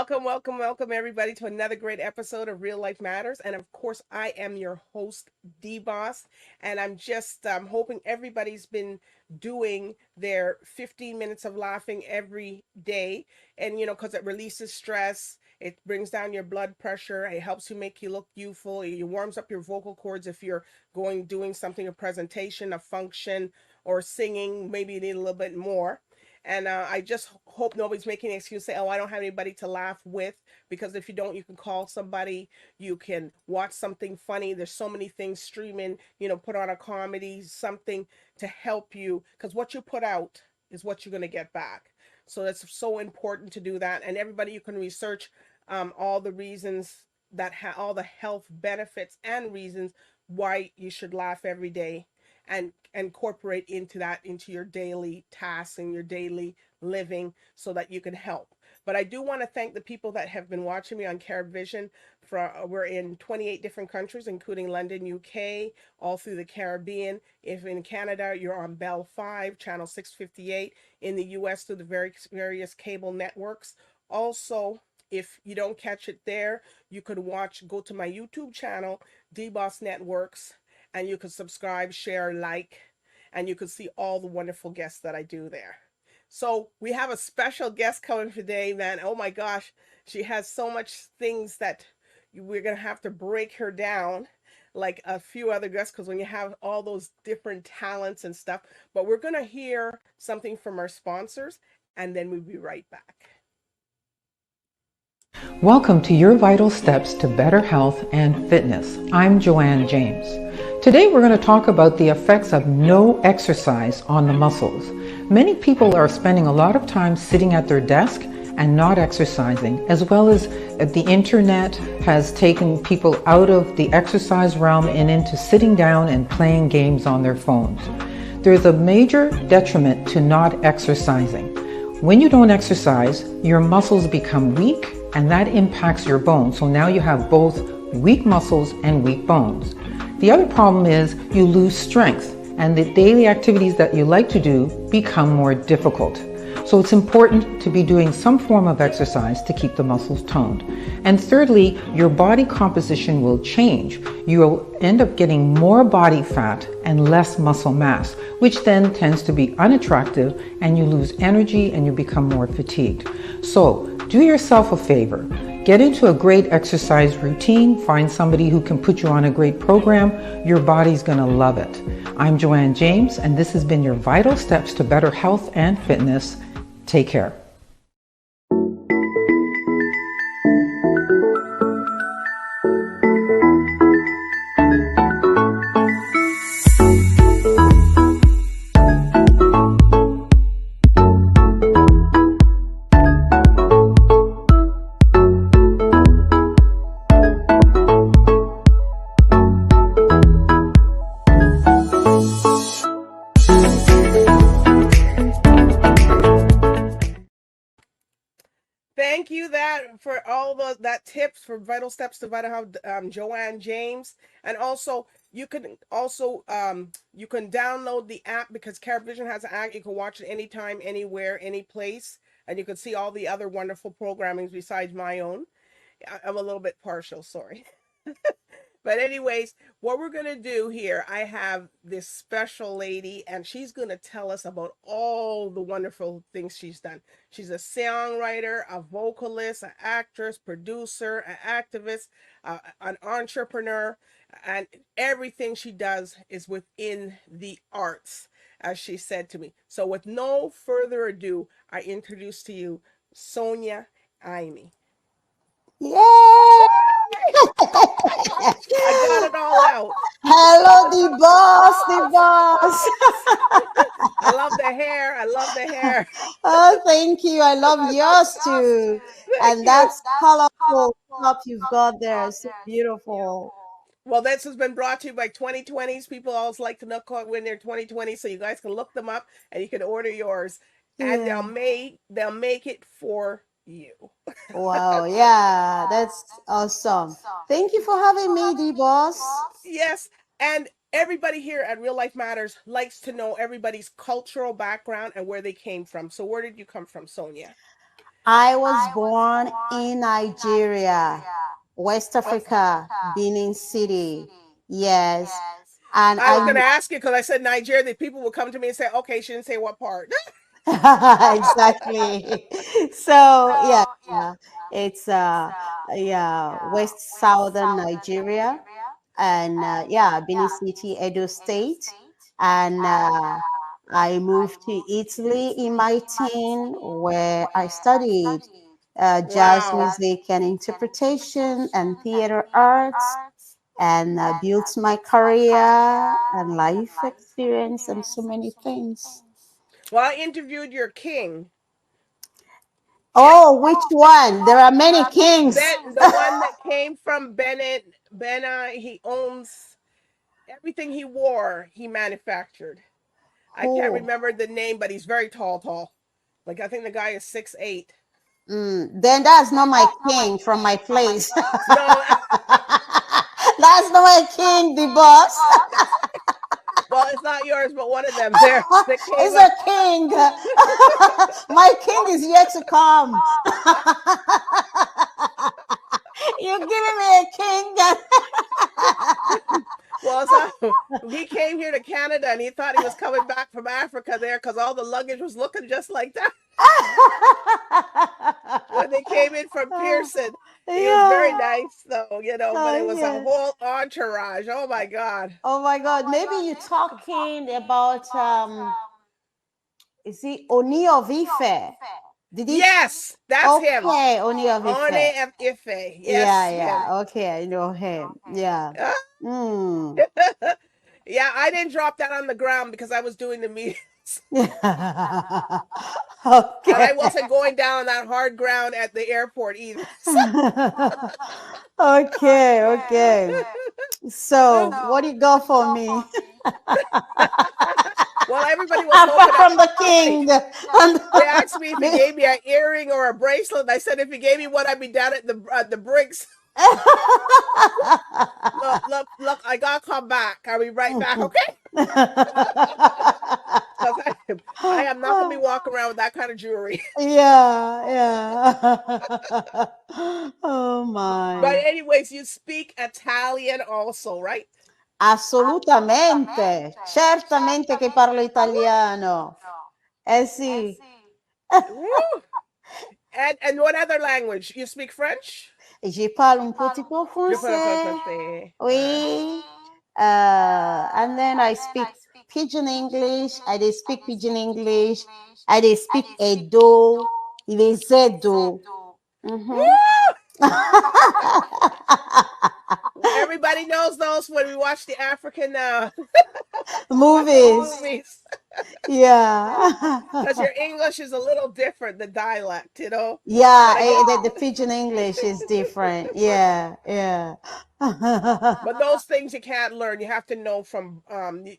Welcome, everybody, to another great episode of Real Life Matters. And of course, I am your host, DBoss. And I'm just hoping everybody's been doing their 15 minutes of laughing every day. And, because it releases stress, it brings down your blood pressure, it helps you make you look youthful, it warms up your vocal cords if you're doing something, a presentation, a function, or singing. Maybe you need a little bit more. And I just hope nobody's making an excuse, say, oh, I don't have anybody to laugh with. Because if you don't, you can call somebody, you can watch something funny. There's so many things streaming, put on a comedy, something to help you. Because what you put out is what you're going to get back. So that's so important to do that. And everybody, you can research all the reasons that all the health benefits and reasons why you should laugh every day, and incorporate into your daily tasks and your daily living so that you can help. But I do want to thank the people that have been watching me on CaribVision. We're in 28 different countries, including London, UK, all through the Caribbean. If in Canada, you're on BellFibe, channel 658. In the US, through the various cable networks. Also, if you don't catch it there, you could go to my YouTube channel, DBoss Networks, and you can subscribe, share, like, and you can see all the wonderful guests that I do there. So we have a special guest coming today, man. Oh my gosh, she has so much things that we're going to have to break her down like a few other guests, because when you have all those different talents and stuff. But we're going to hear something from our sponsors, and then we'll be right back. Welcome to your vital steps to better health and fitness. I'm Joanne James. Today we're going to talk about the effects of no exercise on the muscles. Many people are spending a lot of time sitting at their desk and not exercising, as well as the internet has taken people out of the exercise realm and into sitting down and playing games on their phones. There's a major detriment to not exercising. When you don't exercise, your muscles become weak, and that impacts your bones. So now you have both weak muscles and weak bones. The other problem is you lose strength, and the daily activities that you like to do become more difficult. So it's important to be doing some form of exercise to keep the muscles toned. And thirdly, your body composition will change. You will end up getting more body fat and less muscle mass, which then tends to be unattractive, and you lose energy and you become more fatigued. So do yourself a favor. Get into a great exercise routine. Find somebody who can put you on a great program. Your body's going to love it. I'm Joanne James, and this has been your Vital Steps to Better Health and Fitness. Take care. Thank you for all that tips for Vital Steps to Vital Health, Joanne James. And also, you can download the app, because CaribVision has an app. You can watch it anytime, anywhere, any place, and you can see all the other wonderful programmings besides my own. I'm a little bit partial, sorry. But anyways, what we're going to do here, I have this special lady, and she's going to tell us about all the wonderful things she's done. She's a songwriter, a vocalist, an actress, producer, an activist, an entrepreneur, and everything she does is within the arts, as she said to me. So with no further ado, I introduce to you SONIA AIMY. Yay! I got it all out. Hello, the boss. I love the hair. I love the hair. Oh, thank you. I love yours too. And that's colorful top you've got there. So beautiful. Well, this has been brought to you by 2020s. People always like to know when they're 2020, so you guys can look them up and you can order yours, and Yeah. they'll make it for you. Wow. Yeah, that's awesome. Thank you for having me, the boss. Yes, and everybody here at Real Life Matters likes to know everybody's cultural background and where they came from. So where did you come from, Sonia? I was born in Nigeria, West Oh, Africa, Benin City. Yes. And I was I going to ask you because I said Nigeria. The people will come to me and say, "Okay, she didn't say what part." exactly. So yeah, yeah, it's yeah, West Southern Nigeria, and yeah, Benin City, Edo State, and I moved to Italy in my teen, where I studied jazz Wow. music and interpretation and theater arts, and built my career and life experience and so many things. Well, I interviewed your king. Oh, which one? There are many kings. The one that came from Bennett, Bena. He owns everything he wore. He manufactured. I can't Who? remember the name, but he's very tall, tall. Like I think the guy is 6'8". Then that's not my king from my place. No, That's not my king, the boss. well, it's not yours, but one of them there that came It's up. a king. My king is yet to come. You're giving me a king. Well, so he came here to Canada and he thought he was coming back from Africa there because all the luggage was looking just like that. When they came in from Pearson, he was very Yeah. nice, though, but it Oh, was a yeah. whole entourage. Oh my God. Oh my God. Maybe you're talking about is it Oni of Ife? Did he? Yes, that's him. Okay, Oni of One Ife. Ife. Yeah, Yes, him. yeah. Okay, I know him. Yeah. Ah, Mm. yeah, I didn't drop that on the ground because I was doing the meetings. And I Okay. wasn't going down on that hard ground at the airport either. Okay, okay. So, what do you got for me? Well, everybody was Apart hoping from the they, king. And they asked me if he gave me an earring or a bracelet. And I said if he gave me one, I'd be down at the bricks. Look, look, look! I gotta come back. I'll be right back, okay? Because I am not gonna be walking around with that kind of jewelry. Yeah, yeah. Oh But my. anyways, you speak Italian also, right? Assolutamente. Certamente che parlo italiano. Eh sì. Woo! And what other language? You speak French? Je parle un petit peu Je parle français. français. Oui. And then I speak Pidgin English. I did speak Pidgin English. I did speak Edo. Les Edo. Mhm. Everybody knows those when we watch the African Movies. movies. Yeah. Because your English is a little different, the dialect. But Yeah, I guess, the Pidgin English is different. Yeah, yeah. but those things you can't learn. You have to know from,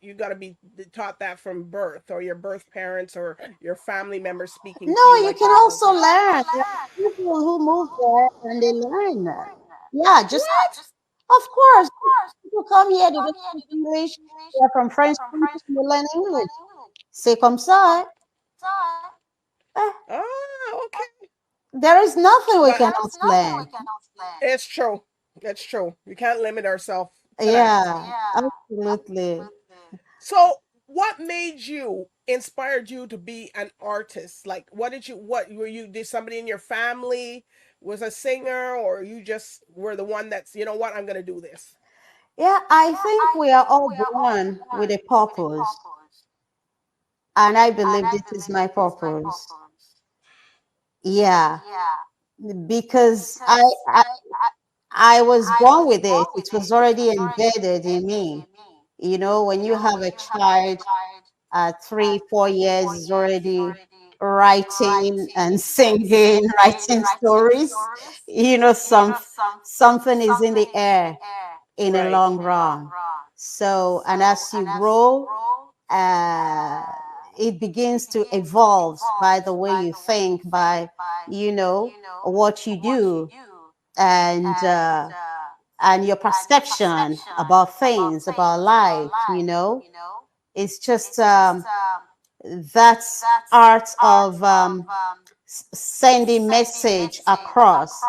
you got to be taught that from birth or your birth parents or your family members speaking to No, you you like can that. also learn. There are people who move there and they learn. Yeah, just What? of course. People come here, they don't speak English. They're from French country, they learn English. C'est comme ça. Eh, Ah, okay. there is nothing we But cannot learn. it's true. It's true. We can't limit ourselves to that. Yeah, absolutely. So, what made you inspired you to be an artist? Like, what were you? Did somebody in your family was a singer, or you just were the one that's, what, I'm gonna do this? Yeah, I think we are all born with a purpose, and I believe this is my purpose. Yeah, because I was born with it. It was already embedded in me. You know, when you have a child at 3, 4 years, is already writing and singing, writing stories. You know, something is in the air in a Right. long run. So, and as you grow, uh, it begins to evolve by the way you think, by what you do, and your perception about things, about life. It's just that's art of sending message across,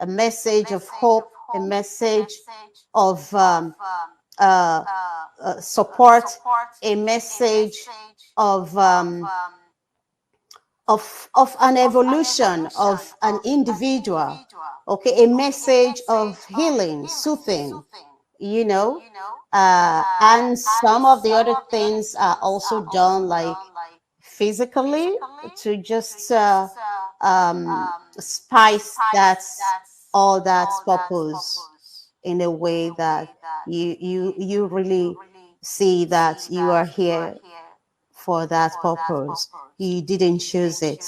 a message of hope, a message of uh, support, a message of of an evolution of an individual, okay, a message of healing, soothing, you know. And some of the other things are also done like physically to just spice that's all that's purpose in a way that you really see that you are here for that purpose. You didn't choose it.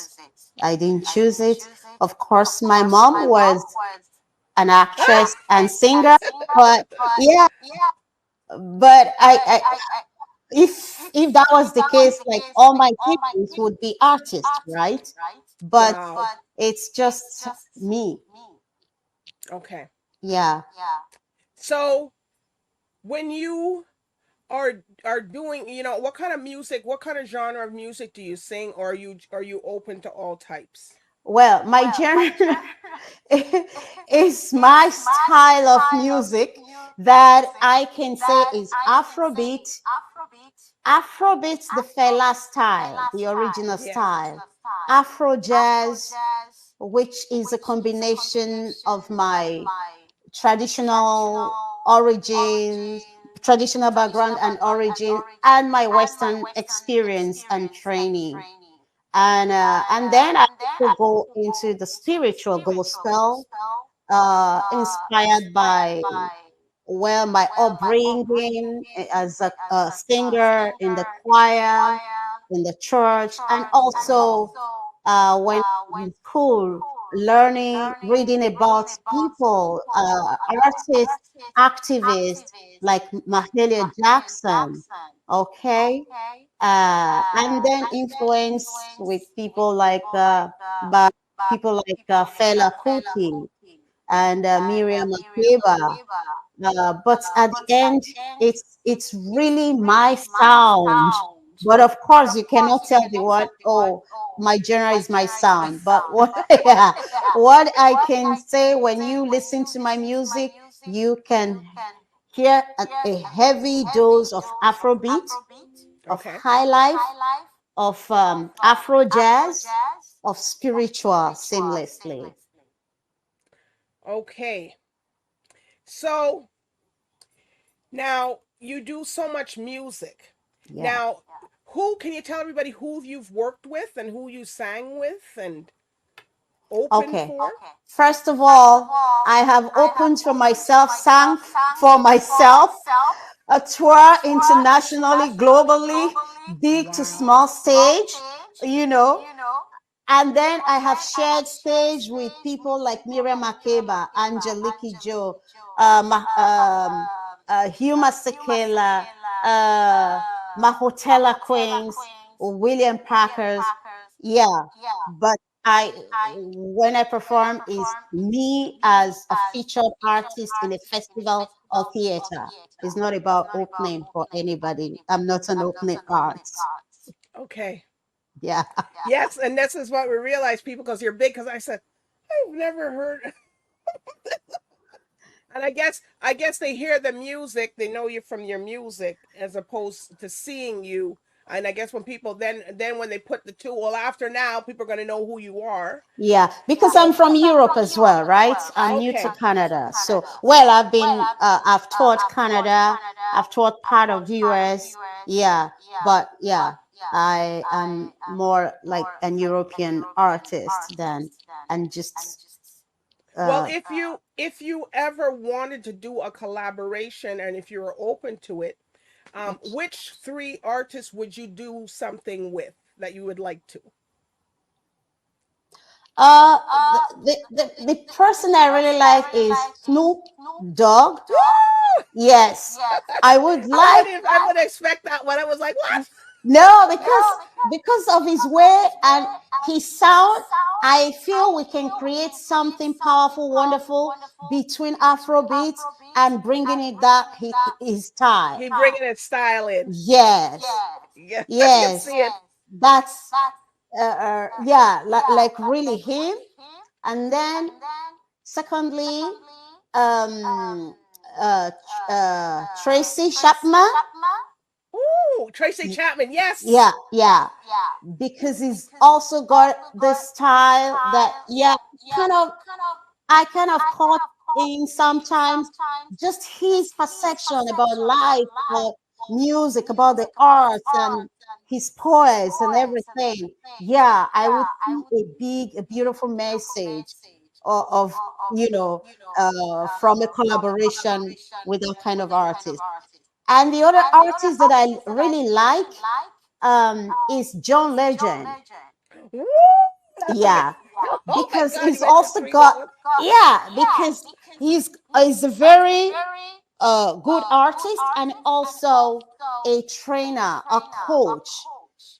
I didn't choose it. Of course, my mom was an actress and singer, but yeah, but if that was the case, like all my siblings would be artists, right? But Wow. it's just me. Okay. Yeah. So when you are doing, what kind of music, what kind of genre of music do you sing, or are you open to all types? Well, my genre is my style of music that I can say is Afrobeat. Afrobeats, the Fela style, the original Yeah. style. Afro jazz, which is a combination of my traditional origins, traditional background and origin, and my Western experience and training. And then I also go into the spiritual gospel, inspired by, well, my upbringing as a singer in the choir, in the church, and also when I was in school, learning, reading about people, artists, activists like Mahalia Jackson, okay? And then influence with people like by people like Fela Kuti and Miriam Makeba. But at the end, it's really my sound. But of course, you cannot tell the what, oh, my genre is my sound. But what, yeah, what I can say, when you listen to my music, you can hear a heavy dose of Afrobeat, of Okay. high life, of Afro jazz, of spiritual seamlessly. Okay. So now you do so much music. Yeah. Now, who can you tell everybody who you've worked with and who you sang with and opened Okay. for? First of all, I have opened for myself, sang for myself, a tour internationally, globally, big to Wow. small stage, you know. And then I have shared stage with people like Miriam Makeba, Angelique Joe, Huma Sekela, uh, Mahotela Queens, William Parker's. Yeah, but I, when I perform, is me as a featured artist in a festival or theater. It's not about opening for anybody. I'm not an opening artist. Okay. Yeah. Yes, and this is what we realize, people, because you're big. Because I said I've never heard, and I guess they hear the music, they know you from your music, as opposed to seeing you. And I guess when people then when they put the two, well, after now, people are going to know who you are. Yeah, because I'm So from Europe as well, right? I'm new to okay, Canada. So, well, I've taught Canada, I've taught part of US. Yeah, but yeah, I am more like an European artist than, and just, well, uh, if you ever wanted to do a collaboration, and if you were open to it, which three artists would you do something with that you would like to? the person I really like is Snoop Dogg. Yes, I would like. I would expect that one. I was like, what? No, because of his way and his sound, I feel we can create something powerful, wonderful between Afrobeat and bringing it that his style. He bringing his style in. Yes, Yeah, I can yes, see it. that's. yeah, like really him. And then secondly, um, Tracy Chapman. Ooh, Tracy Chapman, yes. Yeah, yeah, because he's also got this style that, yeah, kind of, I kind of caught in sometimes just his perception about life, about music, about the arts, and his poise and everything. Yeah, I would see a beautiful message of from a collaboration with that kind of artist. And the other artist that I really like is John Legend. Woo! That's a Yeah, oh my because God, you he's mentioned also three good got, ones. yeah, because he's a very good artist and also a trainer, a coach.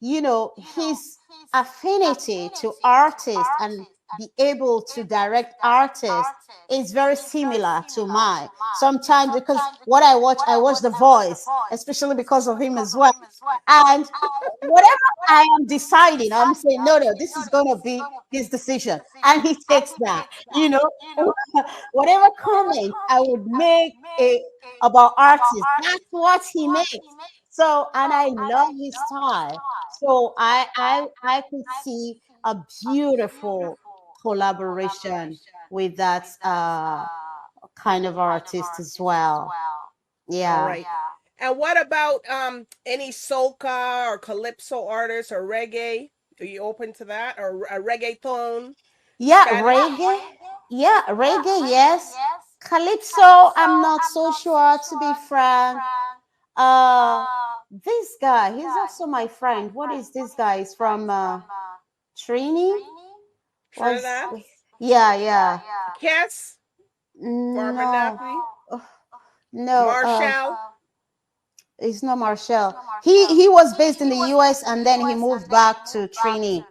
His affinity to artists and be able to direct artists is very similar to mine. Sometimes because what I watch The Voice, especially because of him as well. And whatever I am deciding, I'm saying, no, no, this is going to be his decision. And he takes that, you know, whatever comment I would make about artists, that's what he makes. So, and I love his style. So I could see a beautiful collaboration with that kind of artist as well. All Yeah. right. And what about any soca or calypso artists or reggae? Are you open to that or a reggaeton, Yeah, Spanish? reggae. Yeah, reggae, yes. Calypso, I'm not so sure to be frank. This guy, he's also my friend. What is this guy? He's from Trini? Was Trinidad, yeah, yeah. Cass, No. Barbanappi, Ugh, no, Marshall, it's not Marshall. He was based in the US and then he moved back to Trini.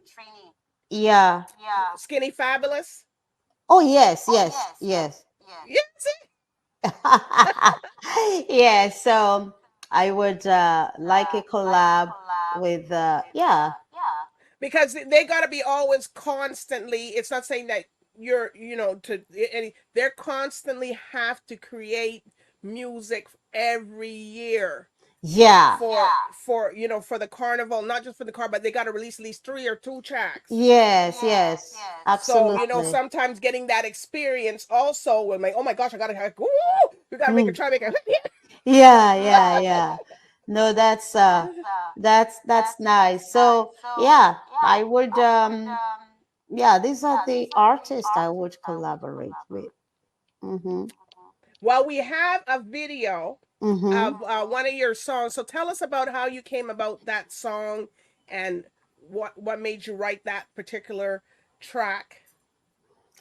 Yeah. Skinny Fabulous. Oh yes, yes, yes. Yes, Yeah, so I would like a collab with yeah. because they got to be always constantly. It's not saying that to any. They're constantly have to create music every year Yeah. for the carnival, not just for the car, but they got to release at least three or two tracks. Yes, yes. So Absolutely. sometimes getting that experience also with my oh my gosh, I gotta have we gotta make a Mm. try make a Yeah, yeah, yeah. No, that's nice. So, yeah, I would yeah, these are the artists I would collaborate with. Mhm. Well, we have a video Mhm. of one of your songs. So tell us about how you came about that song and what made you write that particular track.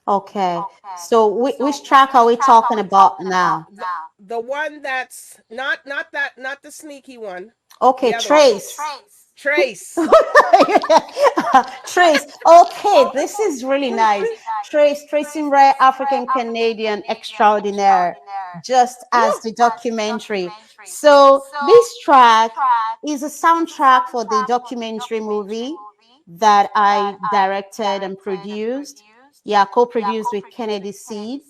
Okay. So which track are we talking about now? The one that's not the sneaky one, Okay, the other one. Trace. Trace. Trace. Okay, this is really nice. Trace, Tracing Rare African Canadian Extraordinaire, just as Woo! the documentary. So this track is a soundtrack for the documentary movie that I directed and produced. Yeah, co-produced with Kennedy Seed.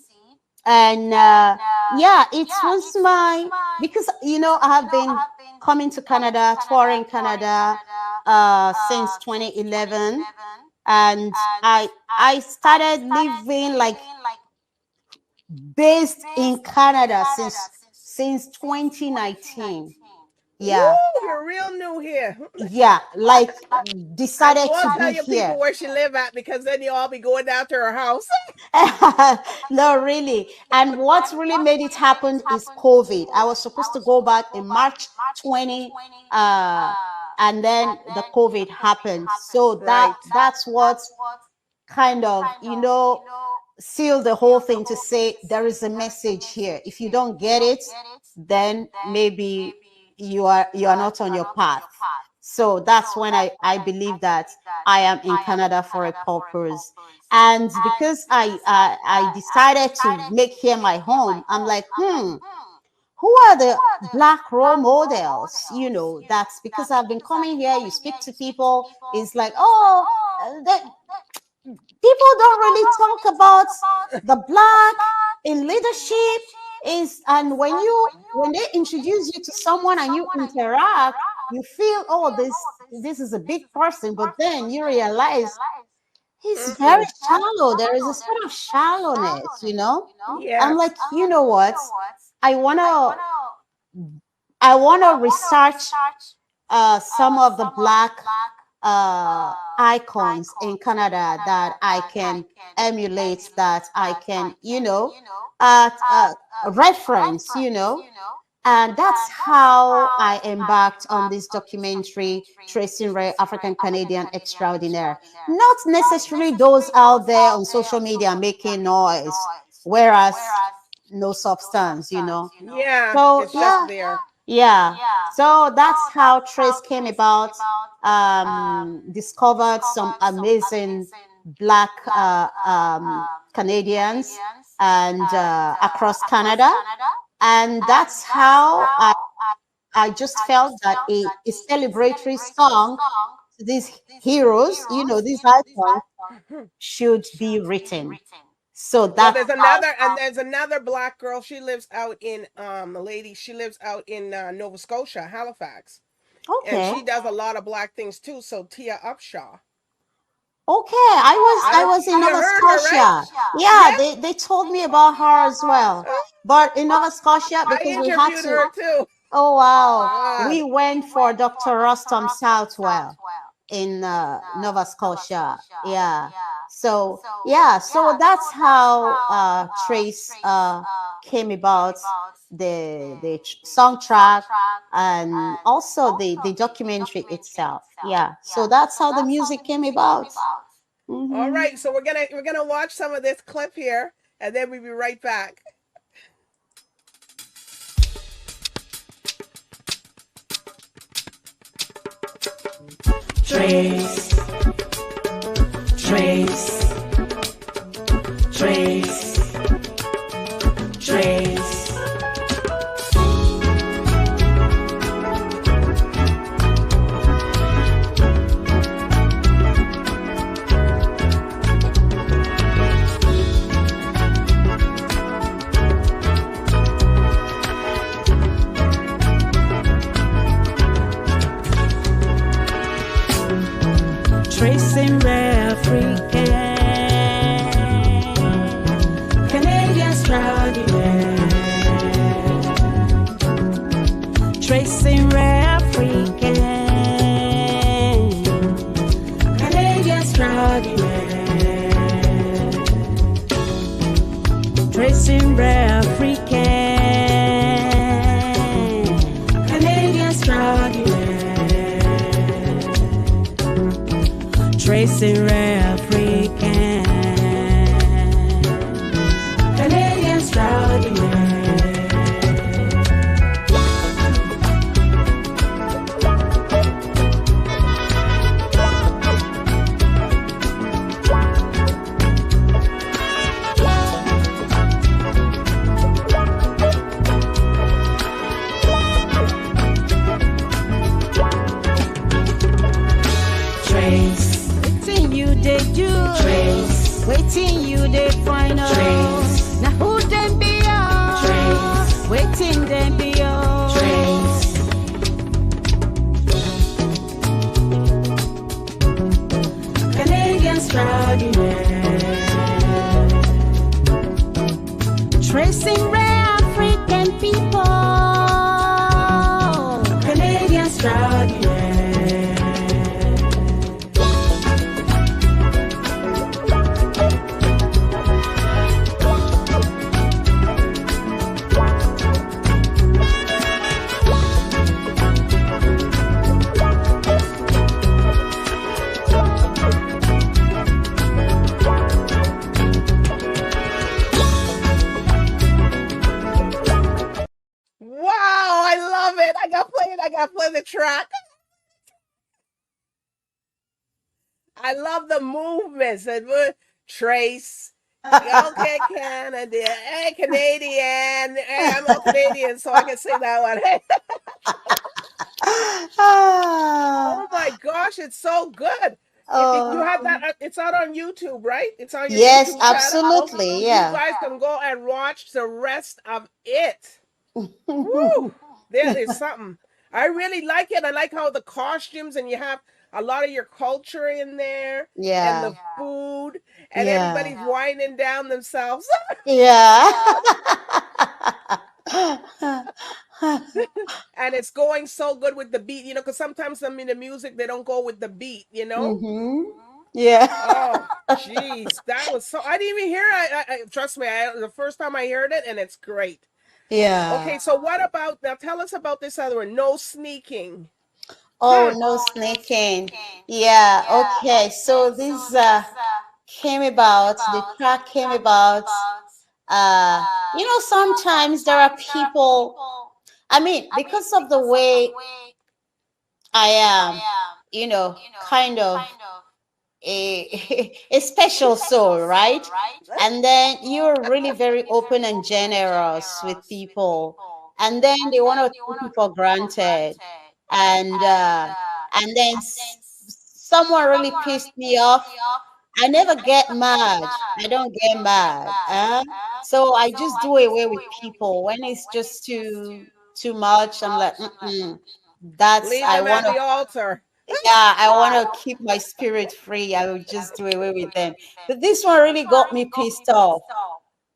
And yeah, it was my, because I have been coming to Canada, touring Canada since 2011, and I started living like based in Canada since 2019. Woo! Yeah, You're real new here. yeah, like I decided to won't tell be your here. people where she live at because then you all be going down to her house. No, really. And what really made it happen is COVID. I was supposed to go back in March 20, and then the COVID happened. So Right. that's what kind of, seal the whole thing to say there is a message here. If you don't get it, then maybe you are not on your path. So that's when I believe that I am in Canada for a purpose. And because I decided to make here my home, I'm like, who are the black role models? That's because I've been coming here, you speak to people, it's like, oh, that people don't really talk about the black in leadership is, and when they introduce you to someone and you interact, you feel, oh, this is a big person, but then you realize he's very shallow. There is a sort of shallowness. Yeah. I'm like, you know what? I wanna I wanna research some of the black icons in Canada that I can emulate, that I can, reference, And that's how I embarked on this documentary, Tracing Rare African Canadian Extraordinaire. Not necessarily those out there on social media making noise, whereas no substance. Yeah. So, It's yeah, just there. yeah. So that's how Trace came about. Discovered some amazing black Canadians and across Canada. And that's how I just felt that a celebratory song to these heroes, these icons, should be written. So Well, that's there's another black girl. She lives out in a lady. She lives out in Nova Scotia, Halifax, and okay. she does a lot of black things too. So Tia Upshaw. Okay, I was in You Nova heard her, right? Scotia. Yeah, Yeah. they told me about her as well. But in Nova Scotia, I because we had interviewed to. her too. Oh wow, God. we went for Dr. Rostam Southwell in Nova Scotia. Yeah. So yeah, so that's how Trace came about, the soundtrack and also the documentary itself. Yeah. So that's how the music came about. All Mhm. right, so we're gonna watch some of this clip here, and then we'll be right back. Trace, trace, trace, trace. Tracing rare African Canadian extraordinaire. Tracing rare African Canadian extraordinaire. Tracing rare African Canadian extraordinaire. Tracing rare African Canadian extraordinaire. Trace, waiting you they do. Trace, waiting you they find out. Trace, now who them be on? Trace, waiting them be on. Trace, Canadian extraordinaire. Tracing rare African people. Canadian extraordinaire. Wow, I love it. I got play the track. I love the movements and Trace, Okay, Canada. Hey, Canadian. Hey, I'm a Canadian, so I can say that one. Hey, Ah, oh my gosh, it's so good. You oh, have that. It's out on YouTube, right? It's on your yes, YouTube channel. absolutely. You Yeah. guys can go and watch the rest of it. Woo! There is something. I really like it. I like how the costumes and you have a lot of your culture in there and Yeah. the food and Yeah. everybody's winding down themselves. Yeah. And it's going so good with the beat, because sometimes I mean the music they don't go with the beat. Mm-hmm. Yeah. Oh, jeez, that was so. I didn't even hear it. Trust me, the first time I heard it, and it's great. Yeah. Okay, so what about now? Tell us about this other one. No sneaking. Oh, Hmm. no sneaking. Yeah. Okay. So this came about, the track came about, sometimes there are people, I mean, because of the way I am, kind of a special soul, right? And then you're really very open and generous with people, and then they want to take you for granted, and then someone really pissed me off. I never get mad. I don't get mad. So I just do away with people when it's just too much. I'm like, mm-mm. That's Leave I them at want to. the altar. Yeah, I want to keep my spirit free. I will just do away with them. But this one really got me pissed off.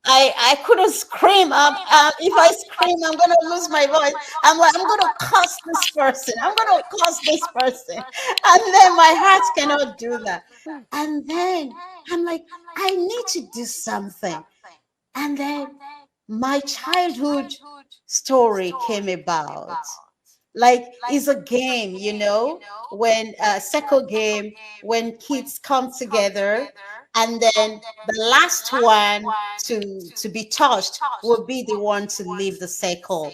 I couldn't scream. If I scream, I'm gonna lose my voice. I'm like, I'm gonna curse this person. I'm gonna curse this person, and then my heart cannot do that. And then I'm like, I need to do something. And then my childhood story came about. Like it's a game, when second game, when kids come together, and then the last one to be touched will be the one to leave the circle.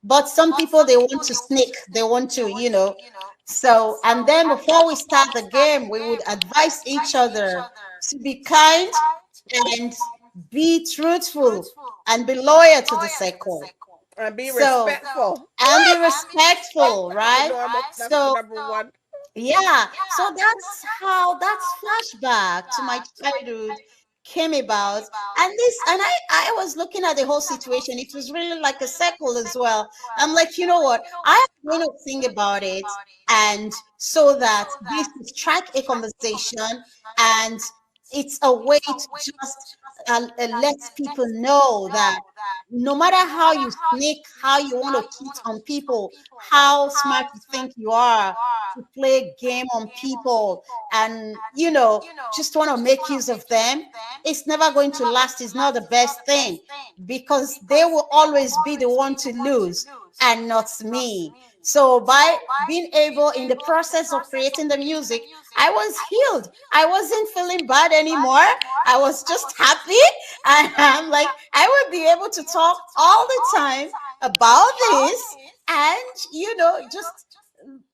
But some people, they want to sneak, they want to, so, and then before we start the game, we would advise each other to be kind and be truthful and be loyal to the circle. And be So, respectful. and be respectful, That's the right? normal. That's the So, number one. yeah, so that's flashback to my childhood came about. And I was looking at the whole situation. It was really like a circle as well. I'm like, you know what? I am going to think about it, and so that this is strike a conversation, and it's a way to just let people know that no matter how you sneak, how you want to cheat on people, how smart you think you are to play game on people, and just want to make use of them, it's never going to last. It's not the best thing, because they will always be the one to lose and not me. So by being able, in the process of creating the music, I was healed. I wasn't feeling bad anymore. I was just happy. And I'm like, I will be able to talk all the time about this, and just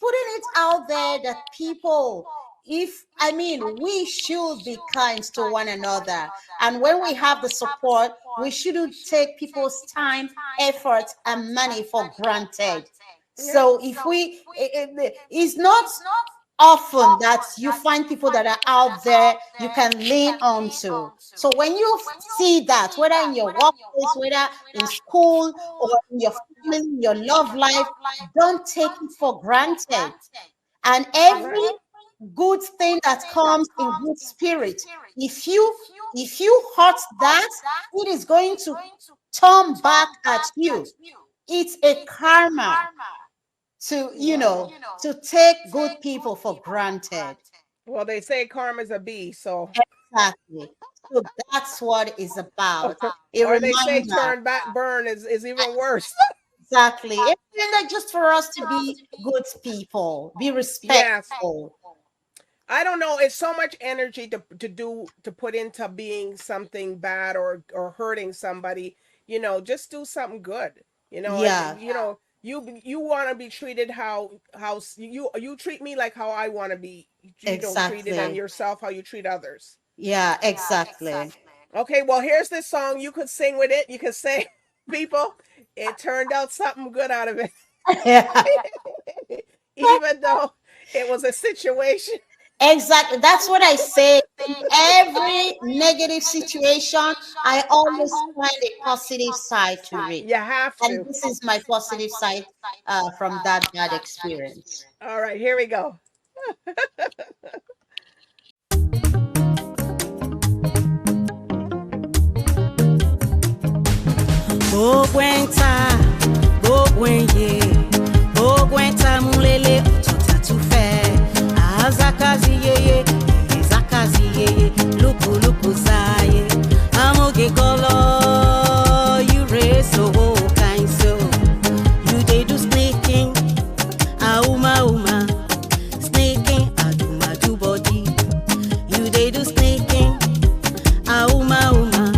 putting it out there that people, if I mean, we should be kind to one another, and when we have the support, we shouldn't take people's time, effort, and money for granted. Yeah. So if it's not often that you find people that are out there you can lean on to. So when you see that, whether in your workplace, whether in school, or in your family, in your love life, don't take it for granted. And Right. every good thing that comes in good spirit, if you hurt that, it is going to turn back at you. It's a karma to Wow. to take good people for granted. Well, they say karma's a bee, so Exactly. So that's what it's about. A or they say reminder. turn back burn is even worse. Exactly. A reminder just for us to be good people, be Yes. respectful. I don't know. It's so much energy to put into being something bad or hurting somebody. Just do something good. Yeah, You want to be treated how you treat me like how I want to be. Treated, and exactly. yourself how you treat others. Yeah, exactly. Okay, well, here's this song. You could sing with it. You could say, people, it turned out something good out of it. Even though it was a situation. Exactly. That's what I say. In every negative situation, I always find a positive side to it. You have And to. this is my positive side from that bad experience. All right, here we go. Ogwenta, ogwenye, ogwenta mulele otota tufe. Azakazi yeye, zakazi yeye, luku luku zaye. Amoge golo, you raise so kind so. You dey do sneaking, auma uma, sneaking, aduma do body. You dey do sneaking, auma uma,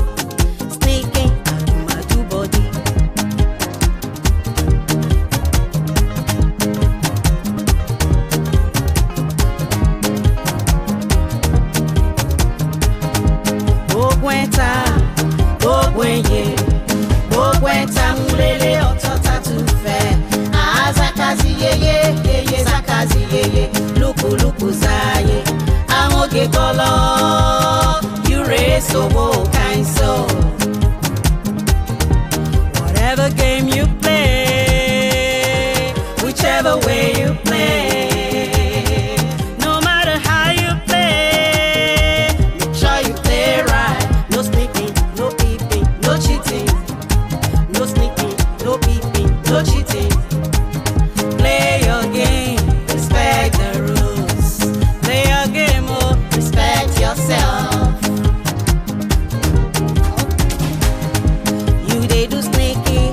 sneaking, aduma do body. Ogwenta, ogwenye, ogwenta mulele otota tufe. Azakazi yeye, yeye zakazi yeye, luku luku zaye. Amoge golo, you raise so kind so. Whatever game you play, whichever way you play, no matter how you play, make sure you play right. No sneaking, no peeping, no cheating. No sneaking, no peeping, no cheating. Play your game, respect the rules. Play your game, oh, respect yourself. You dey do sneaky,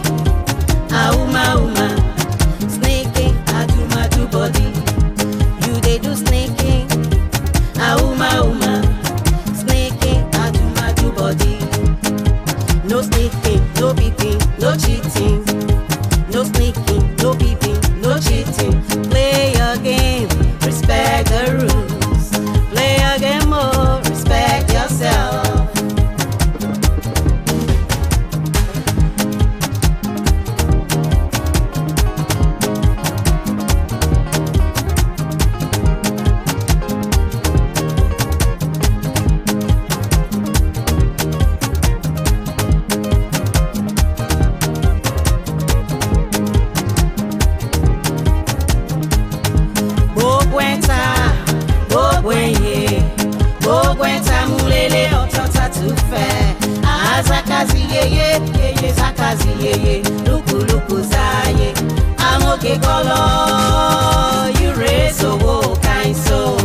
auma uma, sneaky, aduma do body. You dey do sneaky, auma uma, sneaky, aduma do body. No sneaking, no peeping, no cheating. No sneaking, no peeping, no cheating. Play your game, respect the rules. Play your game, oh, respect yourself. Ogwenta, ogwenye, ogwenta mulele otota tufe. Azakazi yeye, yeye zakazi yeye, luku luku zaye. Amoge golo, you raise so kind so.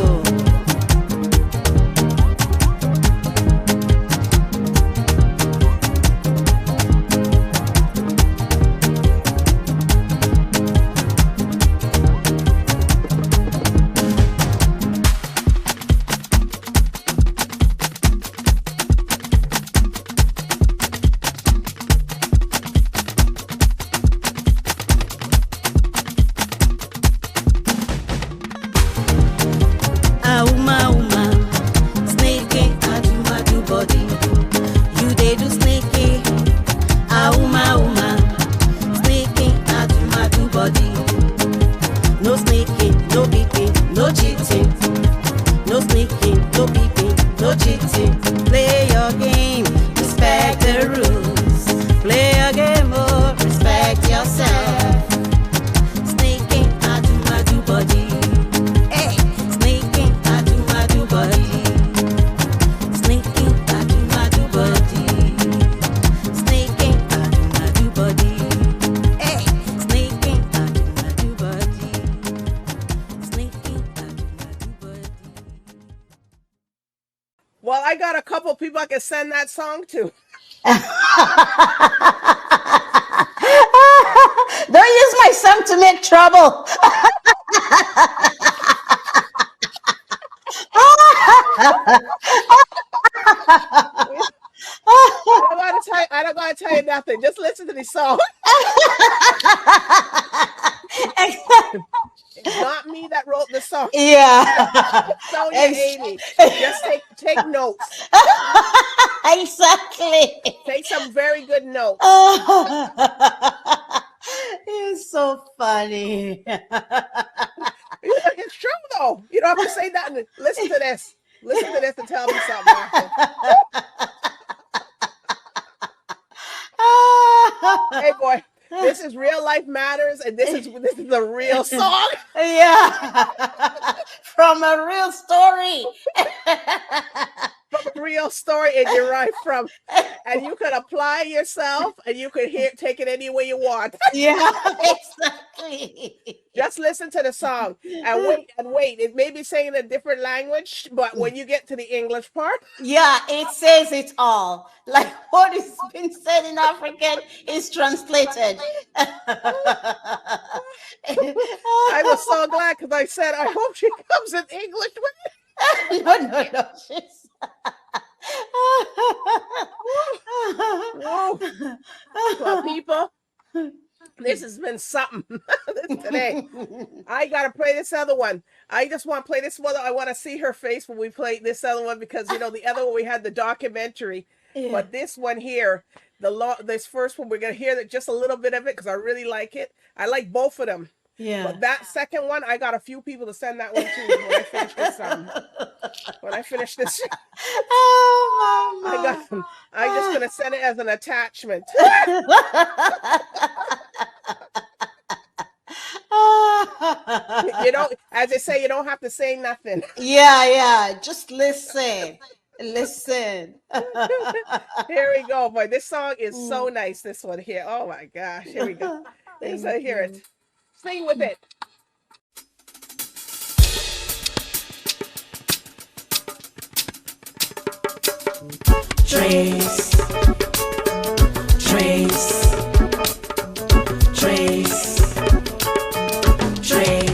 Auma uma, sneaky, aduma do body. You dey do sneaky, auma uma, sneaky, aduma do body. No sneaking, no peeping, no cheating. No sneaking, no peeping, no cheating. Play your game, respect the rules. Play your game, oh, respect yourself. Sneaking, aduma do body. Hey, sneaking, aduma do body. Sneaking, aduma do body. Sneaking, aduma do body. Hey, sneaking, aduma do body. Sneaking, aduma do body. Well, I got a couple people I can send that song to. Don't use my son to make trouble. I don't gotta tell you nothing. Just listen to the song. It's not me that wrote the song. Yeah. Sonia Amy. Just take notes. Exactly. Take some very good notes. It's so funny. It's true though. You don't have to say that. Listen to this. Listen to this and tell me something. Hey boy, this is Real Life Matters, and this is a real song. Yeah. From a real story. From a real story, and you're right from, and you could apply yourself, and you could take it any way you want. Yeah, exactly. Just listen to the song and wait. It may be saying a different language, but when you get to the English part, yeah, it says it all. Like what is being said in African is translated. I was so glad because I said, I hope she comes in English with it. No. She's... Well, people, this has been something today. I gotta play this other one. I just want to play this one. I want to see her face when we play this other one because the other one we had the documentary, but this one here, this first one, we're gonna hear just a little bit of it because I really like it. I like both of them. Yeah. But that second one, I got a few people to send that one to when I finish this. When I finish this, Oh, Mama. I'm just gonna send it as an attachment. As they say, you don't have to say nothing. Yeah. Just listen. Listen. Here we go, boy. This song is so nice. This one here. Oh my gosh. Here we go. Let's hear it. Sing with it. Trace, trace, trace, trace.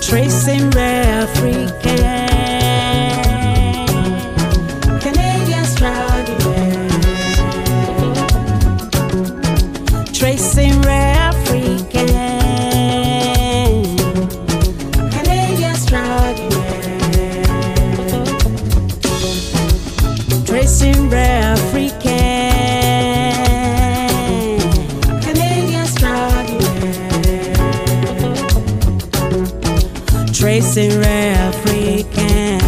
Tracing rare African Canadian extraordinaire. Tracing rare African Canadian extraordinaire. Tracing rare African Canadian extraordinaire. Tracing rare African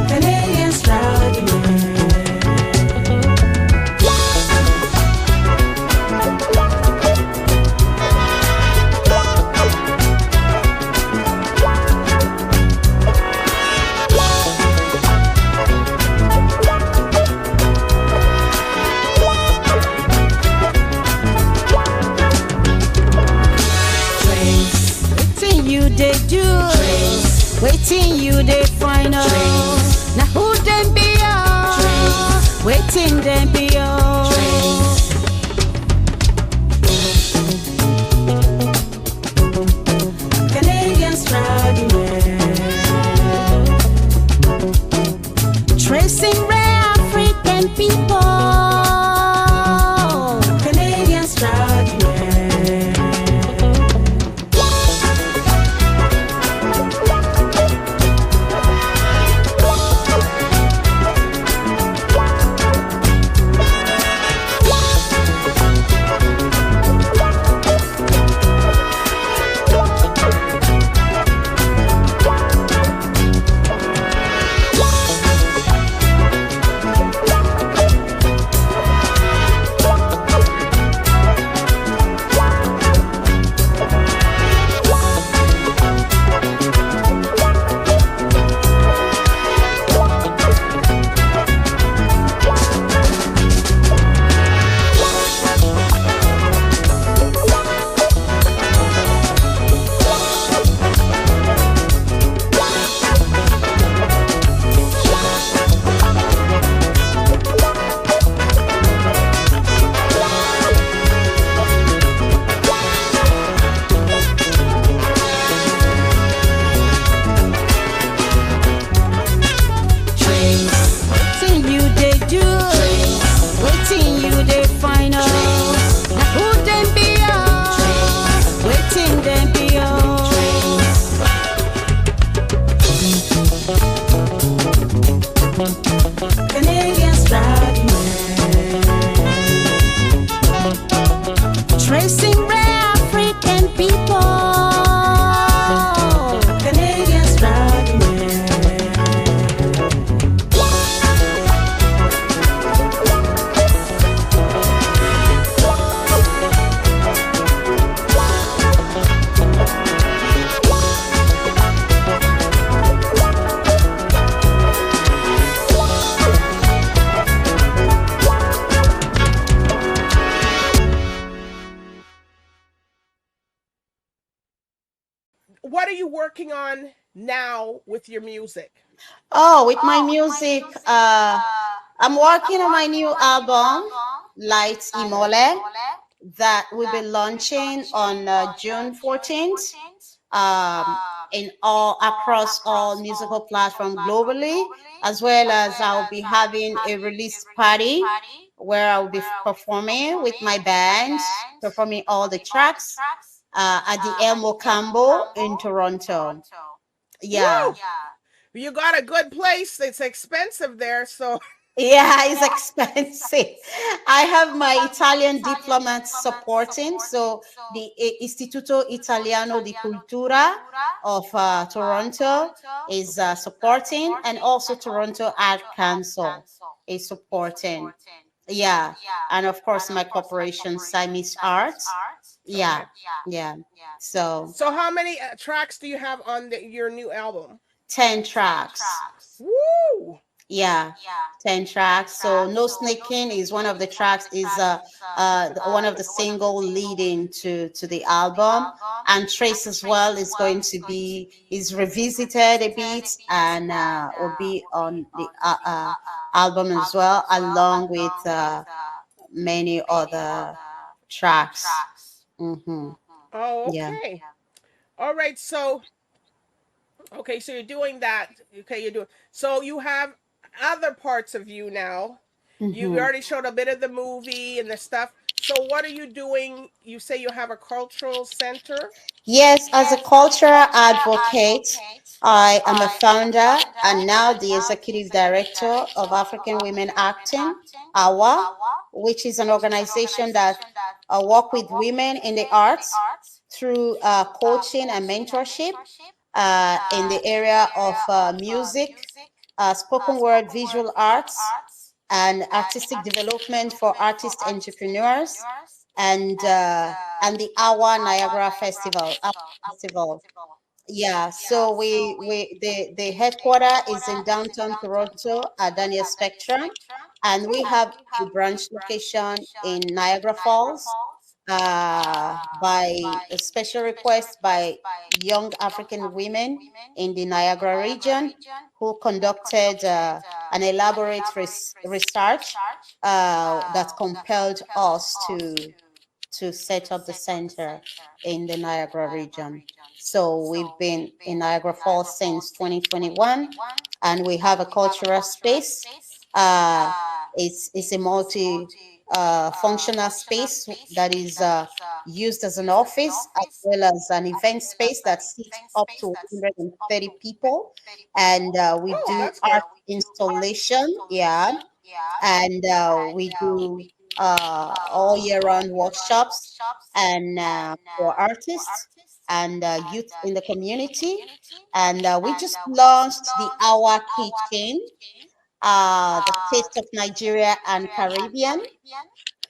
Canadian extraordinaire. They do waiting you they find out. Now who them be all waiting them be all. Canadian extraordinaire. Tracing rare African people. Canadian extraordinaire. what are you working on now with your music? Oh, with my music, I'm working on my new album, Light-Imole, that will be launching on June 14th, um, in all across all musical platforms globally, as well as I'll be having a release party where I'll be performing with my band, performing all the tracks at the Mocambo in Toronto. Yeah. Woo! You got a good place. It's expensive there, so Yeah, it's expensive. I have my Italian diplomats supporting. So the Istituto Italiano di Cultura of Toronto is supporting, and also Toronto Art Council is supporting. Yeah, and of course my corporation, Simis Arts. okay. Yeah, yeah. So So how many tracks do you have on your new album? 10 tracks. Woo! Yeah, 10 tracks. So No Snaking is one of the tracks, is one of the single leading to the album. And Trace as well is going to be, is revisited a bit, and will be on the album as well, along with many other tracks. Mm-hmm. Oh, Yeah. okay. All right. So, okay, so you're doing that. Okay, you're doing. So you have other parts of you now. You Mm-hmm. already showed a bit of the movie and the stuff. So what are you doing? You say you have a cultural center. Yes, as a cultural advocate, I am a founder and now the executive director of African Women Acting, AWA, which is an organization that work with women in the arts through coaching and mentorship in the area of music, spoken word, visual arts, and artistic development for artist entrepreneurs, and the Awa Niagara Festival. Festival. Yeah, so the headquarter is in downtown Toronto at Daniel Spectrum, and we have a branch location in Niagara Falls by a special request by young African women in the Niagara region who conducted an elaborate research that compelled us to set up the center in the Niagara region. So we've been in Niagara Falls since 2021, and we have a cultural space. Uh, it's a multi functional space that is used as an office, as well as an event space that seats up to 130 people. And we Oh, do that's good. art installation, yeah, and we do all year round workshops and for artists and youth in the community. And we just launched the Hour Kitchen, the taste of Nigeria and Caribbean.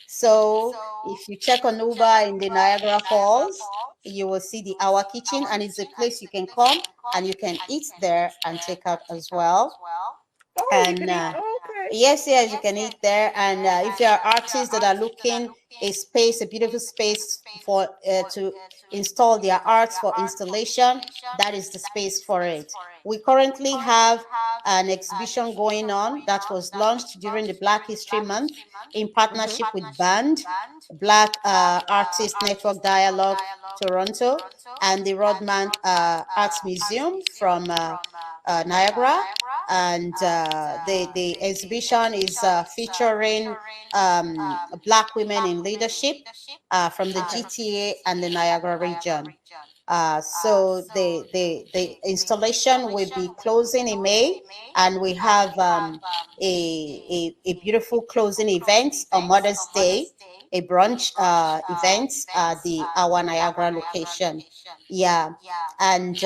So if you check on Uber in the Niagara Falls, you will see the Hour Kitchen, and it's a place you can come and you can eat there and take out as well. Oh, you And can eat. Oh, okay. yes, yes, you can eat there. And if there are artists that are looking a space, a beautiful space for to install their arts for installation, that is the space for it. We currently have an exhibition going on that was launched during the Black History Month in Mm-hmm. partnership with Band, Black Artist Network Dialogue Toronto, and the Rodman Arts Museum from Niagara. And the exhibition is featuring Black women in leadership from the Okay. GTA and the Niagara region. So the installation will be closing in May, and we have a beautiful closing event on Mother's Day, a brunch event at the Our Niagara location. Yeah, and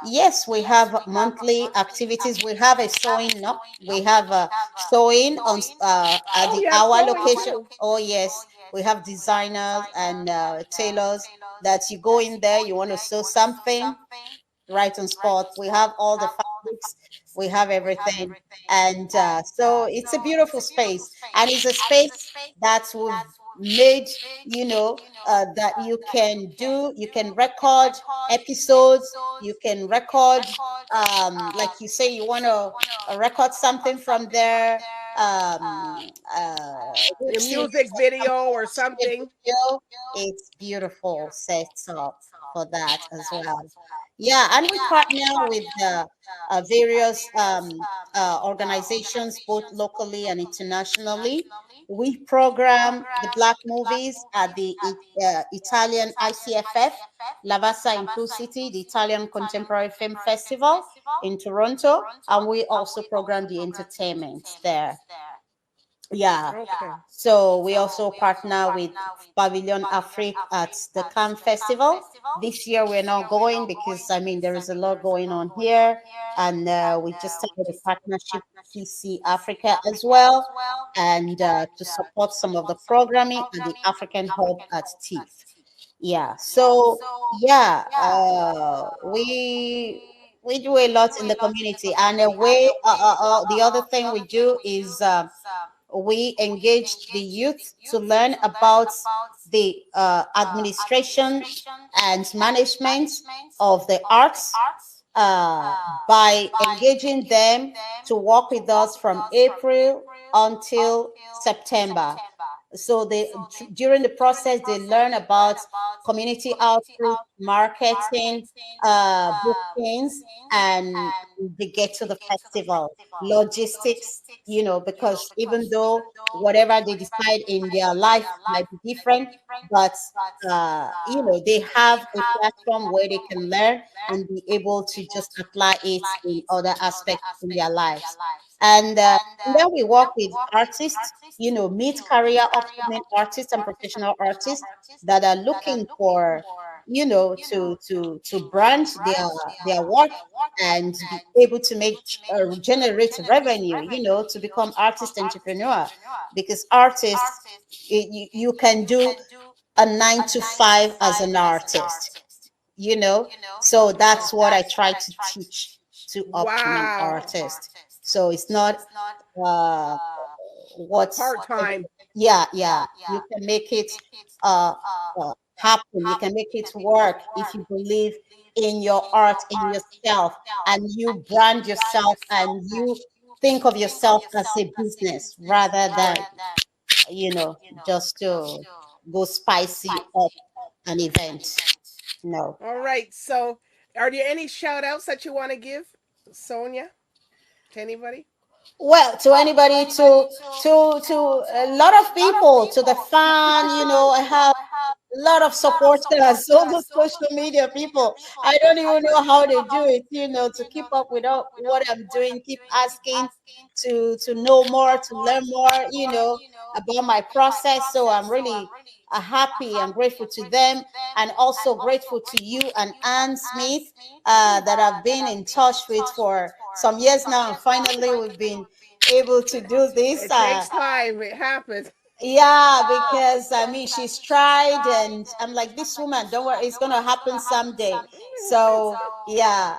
yes, we have monthly activities. We have a sewing up. We have sewing on at Oh, the you have Our sewing location. too. Oh yes, we have designers and tailors that you go in there, you want to sew something right on spot. We have all the fabrics, we have everything. And so it's a beautiful space. And it's a space that made, that you can record episodes, you can record, like you say, you want to record something from there, web Your series music or something, video or or short something. video. It's beautiful setup for that as well. Yeah, and we partner with various organizations, both locally and internationally. We program the Black movies at the Italian ICFF, Lavassa in Pru City, the Italian Contemporary Film Festival in Toronto, and we also program the entertainment there. Yeah. Okay. So we also partner with Pavilion Afrique at the Cannes Festival. This year we're not going because I mean there is a lot going on here, and we just started a partnership with PC Africa as well, and to support some of the programming at the African Hub at TIFF. Yeah. So yeah, we do a lot in the community, and a way. The other thing we do is. We engaged the youth to learn about the administration and management of the arts, uh, by engaging them to work with us from April until September. So during the process they learn about community outreach, marketing, bookings, and they get to the festival, logistics, because even though whatever they decide in their life might be different, but they have a platform where they can learn and be able to just apply it in other aspects in their lives. And then we work with artists, mid-career upcoming artists and professional artists that are looking for, to brand their work and be able to generate revenue, to become artist entrepreneur. Because artists, you can do a 9 to 5 as an artist, you know. So that's what I try to teach to upcoming Wow. artists. So it's not uh what's Part time. yeah, you can make it uh, happen, you can make it work if you believe in your art, in yourself, and you brand yourself, and you think of yourself as a business rather than, Right. just to go spicy up an event. No. All right. So, are there any shout outs that you want to give, Sonia? To anybody? Well, to anybody, to a lot of people, to the fan, I have a lot of supporters, all the social media people. I don't even know how they do it, to keep up with what I'm doing, keep asking to know more, to learn more, about my process. So I'm really happy and grateful to them, and also grateful to you and Anne Smith, that I've been in touch with for some years now, and finally we've been able to do this. It takes time. It happens. Yeah, because I mean, she's tried, and I'm like, this woman, don't worry, it's gonna happen someday. So yeah.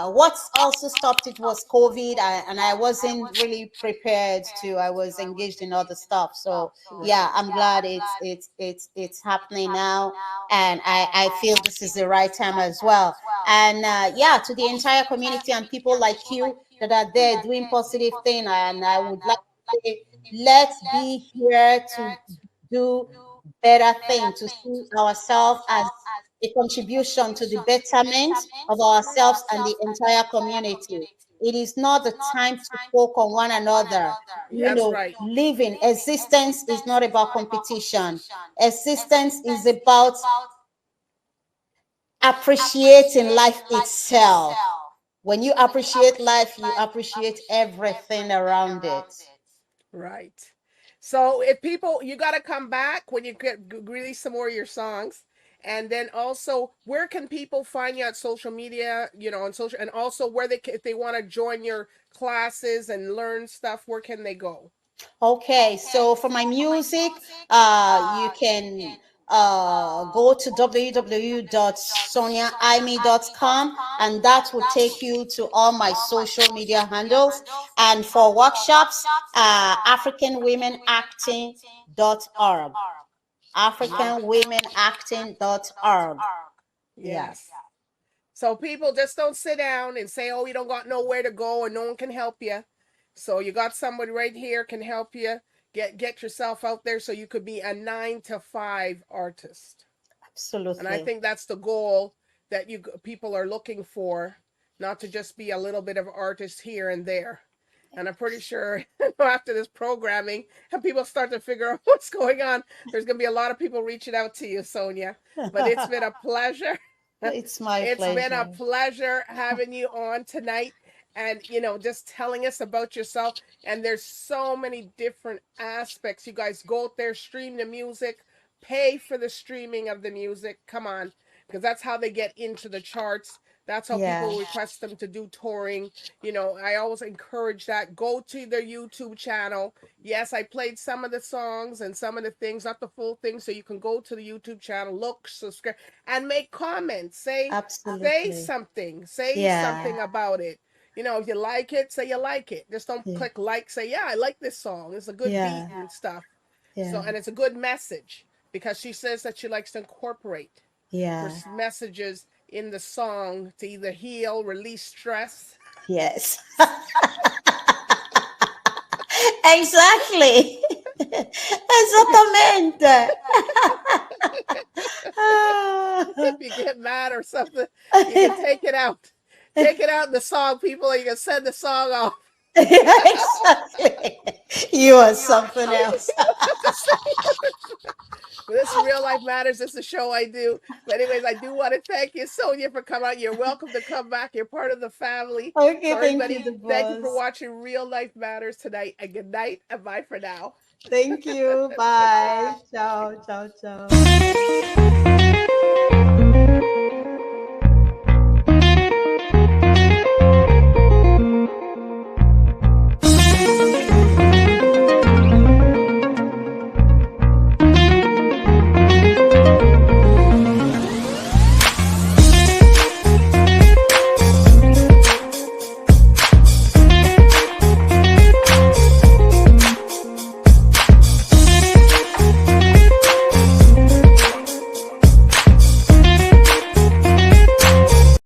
What's also stopped it was COVID, and I wasn't really prepared to. I was engaged in other stuff. So yeah, Right. I'm glad it's happening now, and I feel this is the right time as well. And yeah, to the entire community and people like you that are there doing positive thing, and I would like to say, let's be here to do better thing, to see ourselves as a contribution to the betterment of ourselves and the entire community. It is not the time to poke on one another. That's right. Living, existence is not about competition. Existence is about appreciating life itself. When you appreciate life, you appreciate everything around it. Right. So if people, you got to come back when you get release some more of your songs. And then also, where can people find you on social media, on social, and also where if they want to join your classes and learn stuff, where can they go? Okay, so for my music, you can go to www.soniaaimi.com, and that will take you to all my social media handles. And for workshops, africanwomenacting.org. africanwomenacting.org. Yes. So people just don't sit down and say, oh, you don't got nowhere to go and no one can help you. So you got somebody right here can help you get yourself out there so you could be a 9 to 5 artist. Absolutely. And I think that's the goal that people are looking for, not to just be a little bit of artist here and there. And I'm pretty sure after this programming and people start to figure out what's going on, there's going to be a lot of people reaching out to you, Sonia. But it's been a pleasure. It's my It's pleasure. been a pleasure having you on tonight and, just telling us about yourself. And there's so many different aspects. You guys go out there, stream the music, pay for the streaming of the music. Come on, because that's how they get into the charts. That's how people request them to do touring. I always encourage that. Go to their YouTube channel. Yes, I played some of the songs and some of the things, not the full thing. So you can go to the YouTube channel, look, subscribe, and make comments. Say something. Say something about it. If you like it, say you like it. Just don't click like, say, yeah, I like this song. It's a good beat and stuff. So, and it's a good message, because she says that she likes to incorporate her messages in the song to either heal, release stress. Yes. Exactly. Exactamente. If you get mad or something, you can take it out. Take it out in the song, people, and you can send the song off. Exactly. You are something else. This is Real Life Matters. This is a show I do. But anyways, I do want to thank you, Sonia, for coming out. You're welcome to come back. You're part of the family. Okay, so thank everybody, you, thank you for watching Real Life Matters tonight. And good night and bye for now. Thank you. Bye. Ciao, ciao, ciao.